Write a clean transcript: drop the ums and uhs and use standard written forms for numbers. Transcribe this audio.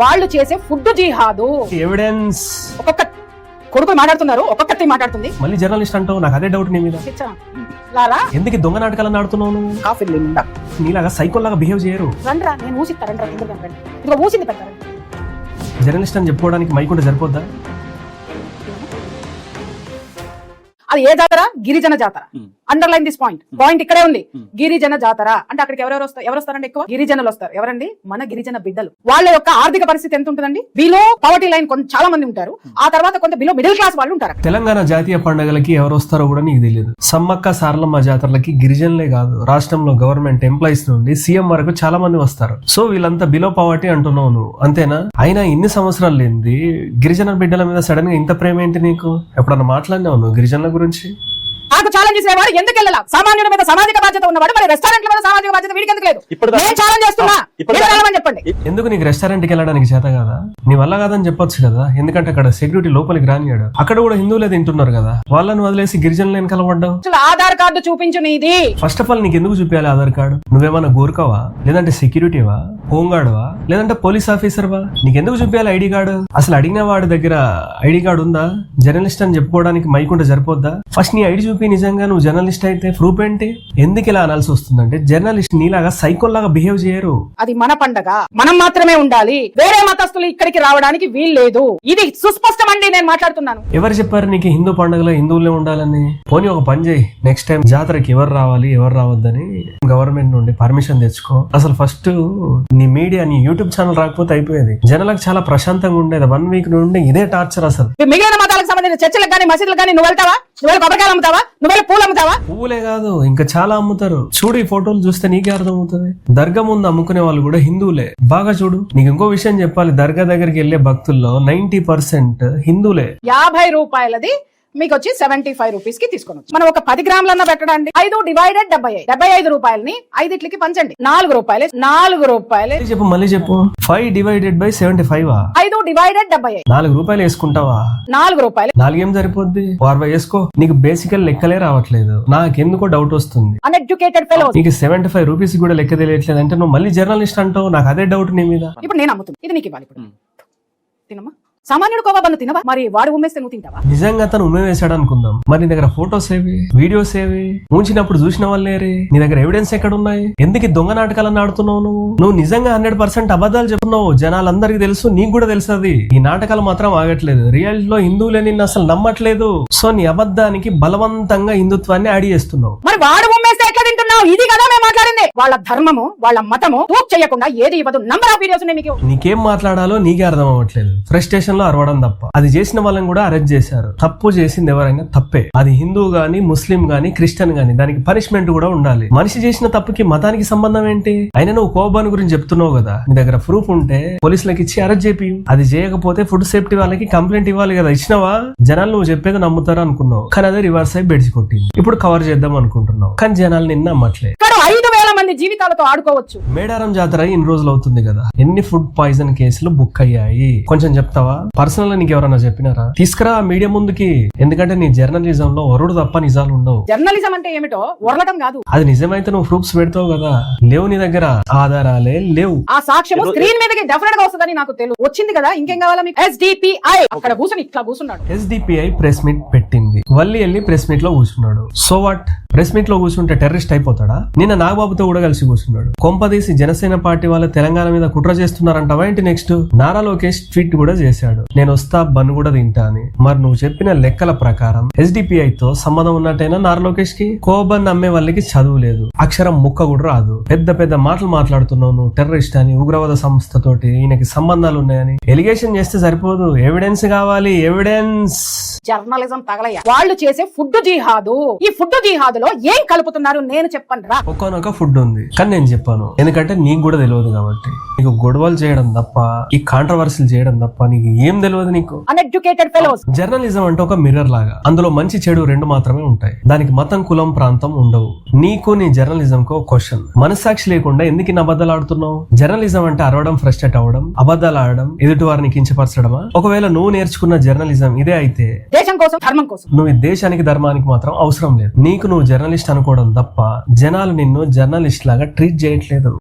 వాళ్ళు చేసే food జిహాదు. Evidence. ఒక్కొక్క కొడుకులు మాట్లాడుతున్నారు, ఒక్కొక్కటి మాట్లాడుతుంది. మళ్ళీ జర్నలిస్ట్ అంటావు, నాకు అదే డౌట్ నీ మీద. లాలా ఎందుకు దొంగ నాటకాలను ఆడుతున్నావు నువ్వు? కాఫీ నీలాగా సైకోల్లాగా బిహేవ్ చేయరు. రండ్రా, నేను ఊసిస్తా, రండ్రా, ఇదిగో ఊసింది పెడతారు. జర్నలిస్ట్ అని చెప్పుకోవడానికి మైక్ ఉంటే సరిపోద్దా? అది ఏ జాతర? గిరిజన జాతర. అండర్లైన్ దిస్ పాయింట్ ఇక్కడే ఉంది. గిరిజన జాతర అంటే అక్కడికి ఎవరు వస్తారండి? ఎక్కువ గిరిజనులు వస్తారు. ఎవరండి? మన గిరిజన బిడ్డలు. వాళ్ళ యొక్క ఆర్థిక పరిస్థితి ఎంత ఉంటుందండి? బిలో పవర్టీ లైన్ చాలా మంది ఉంటారు. ఆ తర్వాత కొంత బిలో మిడిల్ క్లాస్ వాళ్ళు ఉంటారు. తెలంగాణ జాతీయ పండుగలకి ఎవరు వస్తారో కూడా నీకు తెలియదు. సమ్మక్క సారలమ్మ జాతరలకి గిరిజనులే కాదు, రాష్ట్రంలో గవర్నమెంట్ ఎంప్లాయీస్ నుండి సీఎం వరకు చాలా మంది వస్తారు. సో వీళ్ళంతా బిలో పవర్టీ అంటున్నావు నువ్వు, అంతేనా? అయినా ఇన్ని సంవత్సరాలు లేనిది గిరిజన బిడ్డల మీద సడన్ గా ఇంత ప్రేమ ఏంటి నీకు? ఎప్పుడన్నా మాట్లాడినావు నువ్వు గిరిజనుల గురించి? నాకు ఛాలెంజ్ చేసేవాడు ఎందుకు వెళ్ళాలి? సామాన్యుల మీద సామాజిక బాధ్యత ఉన్నవాడు మరి రెస్టారెంట్ల మీద సామాజిక బాధ్యత వీడికి ఎందుకు లేదు? నేను ఛాలెంజ్ చేస్తున్నా, చెప్పండి. ఎందుకు నీకు రెస్టారెంట్ కి వెళ్ళడానికి చేత కదా? నీ వల్ల కాదని చెప్పొచ్చు కదా. ఎందుకంటే అక్కడ సెక్యూరిటీ లోపలికి రానియాడు. అక్కడ కూడా హిందువులే తింటున్నారు కదా, వాళ్ళని వదిలేసి గిరిజనులు నేను కలవడ్డావు. ఆధార్ కార్డు చూపించు నీది. ఫస్ట్ ఆఫ్ ఆల్ నీకు ఎందుకు చూపించాలి ఆధార్ కార్డు? నువ్వేమన్నా గోర్ఖావా, లేదంటే సెక్యూరిటీవా, హోంగార్డ్వా, లేదంటే పోలీస్ ఆఫీసర్వా? నీకెందుకు చూపించాలి ఐడి కార్డు? అసలు అడిగిన వాడి దగ్గర ఐడి కార్డు ఉందా? జర్నలిస్ట్ అని చెప్పుకోవడానికి మైక్ ఉంటే సరిపోద్దా? ఫస్ట్ నీ ఐడి చూపి. నిజంగా నువ్వు జర్నలిస్ట్ అయితే ప్రూఫ్ ఏంటి? ఎందుకు ఇలా అనాల్సి వస్తుందంటే జర్నలిస్ట్ నీలాగా సైకోల్లాగా బిహేవ్ చేయరు. అది మన పండగ, మనం మాత్రమే ఉండాలి. వేరే మతస్థులు ఇక్కడికి రావడానికి వీల్లేదు. ఇది సుస్పష్టం అండి, నేను మాట్లాడుతున్నాను. ఎవరు చెప్పారు నీకు హిందూ పండుగలో హిందువులే ఉండాలని? పోనీ ఒక పని చేయి, నెక్స్ట్ టైం జాతరకి ఎవరు రావాలి ఎవరు రావద్దని గవర్నమెంట్ నుండి పర్మిషన్ తెచ్చుకో. అసలు ఫస్ట్ నీ మీడియా, నీ యూట్యూబ్ ఛానల్ రాకపోతే అయిపోయేది. జనాలకు చాలా ప్రశాంతంగా ఉండేది. 1 వీక్ నుండి ఇదే టార్చర్. అసలు మిగిలిన మతాలకు సంబంధించిన చర్చలకు కానీ మసీదులకు కానీ నువ్వు వెళ్తావా? నువ్వు కొబ్బరికాయలు అమ్ముతావా? నువ్వు పూలు అమ్ముతావా? పువ్వులే కాదు ఇంకా చాలా అమ్ముతారు. చూడు ఈ ఫోటోలు చూస్తే నీకే అర్థమవుతుంది. దర్గా ముందు అమ్ముకునే వాళ్ళు కూడా హిందువులే. బాగా చూడు. నీకు ఇంకో విషయం చెప్పాలి, దర్గా దగ్గరికి వెళ్లే భక్తుల్లో 90% హిందువులే. 50 రూపాయలది మీకు వచ్చి 75 రూపీస్ కి తీసుకోవచ్చు. మనం ఒక 10 గ్రాములన్నా పెట్టడానికి 5 డివైడెడ్ 75 రూపాయలని 5 పంచండి. 4 రూపాయలు. 4 రూపాయలు చెప్పు, మళ్ళీ చెప్పు. 5 డివైడెడ్ బై 75. 5 డివైడెడ్ 75. 4 రూపాయలు వేసుకుంటావా? 4 రూపాయలు. 4 ఏం సరిపోద్ది? 40 వేసుకో. నీకు బేసికల్ లెక్కలే రావట్లేదు. నాకెందుకో డౌట్ వస్తుంది. Uneducated fellow. నీకు 75 రూపీస్ కూడా లెక్క తెలియట్లేదు అంటే నువ్వు మళ్ళీ జర్నలిస్ట్ అంటావు. నాకు అదే డౌట్ నీ మీద. ఇప్పుడు నేను అమ్ముతున్నా, ఇది నీకు ఇవ్వాలి. ఇప్పుడు తినమ్మా. సామాన్యుడు కోవా బంధు తినవా? మరి వాడు ఉమ్మేస్తే నువ్వు తింటావా? నిజంగా తను ఉమ్మేసాడు అనుకుందాం, మరి నీ దగ్గర ఫోటోస్ ఏవి, వీడియోస్ ఏవి, ఉంచినప్పుడు చూసిన వాళ్ళేరే? నీ దగ్గర ఎవిడెన్స్ ఎక్కడ ఉన్నాయి? ఎందుకు దొంగ నాటకాలను ఆడుతున్నావు నువ్వు? నిజంగా 100% అబద్ధాలు చెప్తున్నావు. జనాలందరికీ తెలుసు, నీకు కూడా తెలుసు. అది ఈ నాటకాలు మాత్రం ఆగట్లేదు. రియాలిటీ లో హిందువులే నిన్ను అసలు నమ్మట్లేదు. సో నీ అబద్ధానికి బలవంతంగా హిందుత్వాన్ని యాడ్ చేస్తున్నావు. మరి వాడు ఉమ్మేస్తే ఎట్లా తింటున్నావు? ఇది కదా మేము మాట్లాడింది. వాళ్ళ ధర్మము, వాళ్ళ మతము తూక్ చేయకుండా ఏది ఇవ్వదు. నంబర్ ఆఫ్ వీడియోస్ ఉన్నాయి. నీకేం మాట్లాడాలో నీకే అర్థం అవ్వట్లేదు. ఫ్రస్ట్రేషన్ లో అరవడం తప్ప. అది చేసిన వాళ్ళని కూడా అరెస్ట్ చేశారు. తప్పు చేసింది ఎవరైనా తప్పే. అది హిందూ గాని, ముస్లిం గాని, క్రిస్టియన్ గాని, దానికి పనిష్మెంట్ కూడా ఉండాలి. మనిషి చేసిన తప్పుకి మతానికి సంబంధం ఏంటి? అయినా నువ్వు కోబాన్ గురించి చెప్తున్నావు కదా, నీ దగ్గర ప్రూఫ్ ఉంటే పోలీసులకు ఇచ్చి అరెస్ట్ చేపి. అది చేయకపోతే ఫుడ్ సేఫ్టీ వాళ్ళకి కంప్లైంట్ ఇవ్వాలి కదా. ఇచ్చినావా? జనాలు నువ్వు చెప్పేది నమ్ముతారు అనుకున్నావు, కానీ అదే రివర్స్ అయి బెడిచి కొట్టింది. ఇప్పుడు కవర్ చేద్దాం అనుకుంటున్నావు, కానీ జనాలు నిన్న నమ్మట్లేదు. 5,000 మంది జీవితాలతో ఆడుకోవచ్చు. మేడారం జాతర ఇన్ని రోజులు అవుతుంది కదా, ఎన్ని ఫుడ్ పాయిజన్ కేసులు బుక్ అయ్యాయి కొంచెం చెప్తావా? పర్సనల్ గా నీకు ఎవరన్నా చెప్పినారా? తీసుకురా మీడియా ముందుకి. ఎందుకంటే నీ జర్నలిజం లో వరుడు తప్ప నిజాలు ఉండవు. జర్నలిజం అంటే ఏమిటో వరలటం కాదు. అది నిజమైతే నువ్వు ప్రూఫ్స్ పెడతావు కదా. లేవు నీ దగ్గర, ఆధారాలే లేవు. ఆ సాక్ష్యం స్క్రీన్ మీదకి డెఫినెట్ గా వస్తుందని నాకు తెలుసు. వచ్చింది కదా, ఇంకేం కావాలా మీకు? SDPI అక్కడ కూర్చొని ఇట్లా కూర్చున్నాడు. SDPI ప్రెస్ మీట్ పెట్టింది, వెళ్ళి ప్రెస్ మీట్ లో కూర్చున్నాడు. So what? ప్రెస్ మీట్ లో కూర్చుంటే టెర్రరిస్ట్ అయిపోతాడా? నిన్న నాగబాబుతో కూడా కలిసి కూర్చున్నాడు. కొంపదీసి జనసేన పార్టీ వాళ్ళ తెలంగాణ మీద కుట్ర చేస్తున్నారంటవా ఏంటి? నెక్స్ట్ నారా లోకేష్ ట్వీట్ కూడా చేశాడు, నేను వస్తా బన్ను కూడా తింటా అని. మరి నువ్వు చెప్పిన లెక్కల ప్రకారం SDPI తో సంబంధం ఉన్నట్టయినా నారా లోకేష్ కి? కోబన్ అమ్మే వాళ్ళకి చదువు లేదు, అక్షరం ముక్క కూడా రాదు. పెద్ద పెద్ద మాటలు మాట్లాడుతున్నావు నువ్వు. టెర్రరిస్ట్ అని, ఉగ్రవాద సంస్థతోటి ఈయనకి సంబంధాలు ఉన్నాయని ఎలిగేషన్ చేస్తే సరిపోదు, ఎవిడెన్స్ కావాలి. ఎవిడెన్స్. జర్నలిజం తగలయ్య. వాళ్ళు చేసే ఫుడ్ జిహాదు. ఈ ఫుడ్ జిహాదులో ఏం కలుపుతున్నారు నేను చెప్పండి రా. ఒక్కొక్క ఫుడ్ ఉంది, కానీ నేను చెప్పాను ఎందుకంటే నీకు కూడా తెలియదు కాబట్టి. నీకు గొడవలు చేయడం తప్ప, ఈ కాంట్రవర్సీలు చేయడం తప్ప నీకు ఏం తెలియదు. నీకు అన్ఎడ్యుకేటెడ్ ఫెలోస్. జర్నలిజం అంటే ఒక మిర్రర్ లాగా, అందులో మంచి చెడు 2 మాత్రమే ఉంటాయి. దానికి మతం, కులం, ప్రాంతం ఉండవు. నీకు నీ జర్నలిజం కు క్వశ్చన్, మనస్సాక్షి లేకుండా ఎందుకు ఇన్ని అబద్ధాలు ఆడుతున్నావు? జర్నలిజం అంటే అరవడం, ఫ్రస్ట్రేట్ అవ్వడం, అబద్ధాలు ఆడడం, ఎదుటి వారిని కించపరచడమా? ఒకవేళ నువ్వు నేర్చుకున్న జర్నలిజం ఇదే అయితే దేశం కోసం, ధర్మం కోసం, నువ్వు ఈ దేశానికి, ధర్మానికి మాత్రం అవసరం లేదు. నీకు నువ్వు జర్నలిస్ట్ అనుకోవడం తప్ప జనాలు నిన్ను జర్నలిస్ట్ లాగా ట్రీట్ చేయట్లేదు.